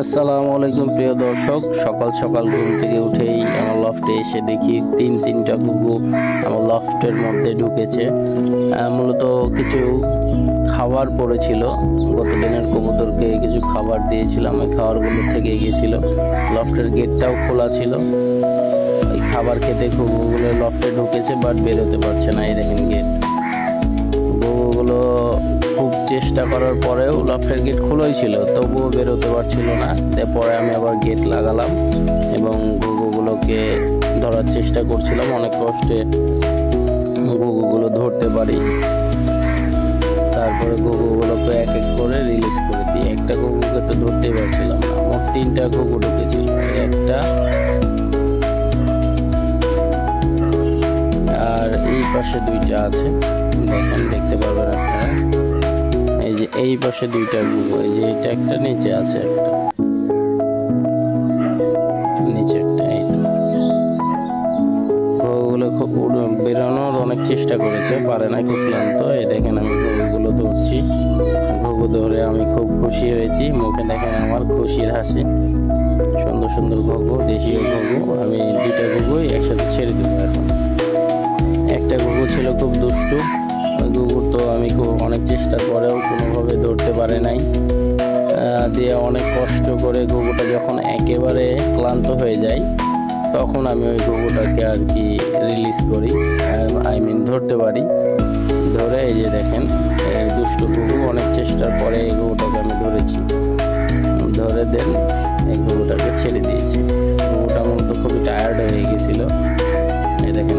আসসালামু আলাইকুম প্রিয় দর্শক, সকাল সকাল ঘুম থেকে উঠেই আমার লফটে এসে দেখি তিনটা ঘুঘু আমার লফটের মধ্যে ঢুকেছে। মূলত কিছু খাবার পড়েছিল, গত দিনের কবুতরকে কিছু খাবার দিয়েছিলাম, ওই খাবারগুলো থেকে গিয়েছিল। লফটের গেটটাও খোলা ছিল, ওই খাবার খেতে ঘুঘুগুলো লফটে ঢুকেছে, বাট বেরোতে পারছে না। এই দেখেন গেট, ঘুঘুগুলো খুব চেষ্টা করার পরেও লফটের গেট খোলাই ছিল, তবুও বেরোতে পারছিল না। তারপরে আমি আবার গেট লাগালাম এবং ঘুঘুগুলোকে ধরার চেষ্টা করছিলাম। অনেক কষ্টে ঘুঘুগুলো ধরতে পারি। তারপরে ঘুঘুগুলোকে এক এক করে রিলিজ করে দিই। একটা ঘুঘুকে তো ধরতেই পারছিলাম না। মোট 3টা ঘুঘু ঢুকেছিল, একটা আর এই পাশে 2টা আছে, দেখেন, দেখতে পারবেন আপনারা। এই যে এই পাশে 2টা ঘুঘু, এই যে এটা একটা, নিচে আছে একটা, নিচে একটা। ঘুঘুগুলো খুব বেরোনোর অনেক চেষ্টা করেছে, পারে না, খুব ক্লান্ত। এই দেখেন আমি ঘুঘুগুলো ধরছি। ঘুঘু ধরে আমি খুব খুশি হয়েছি, মুখে দেখেন আমার খুশির হাসি। সুন্দর সুন্দর ঘুঘু, দেশীয় ঘুঘু। আমি 2টা ঘুঘুই একসাথে ছেড়ে দেবো এখন। একটা ঘুঘু ছিল খুব দুষ্টু, ওই ঘুঘুর তো আমি অনেক চেষ্টা করেও কোনোভাবে ধরতে পারে নাই। দিয়ে অনেক কষ্ট করে ঘুঘুটা যখন একেবারে ক্লান্ত হয়ে যায়, তখন আমি ওই ঘুঘুটাকে আর কি রিলিজ করি, ধরতে পারি। ধরে এই যে দেখেন, এই দুষ্টু ঘুঘু অনেক চেষ্টার পরে এই ঘুঘুটাকে আমি ধরেছি। ধরে দেন এই ঘুঘুটাকে ছেড়ে দিয়েছি। ঘুঘুটা মূলত খুবই টায়ার্ড হয়ে গেছিল, এই দেখেন।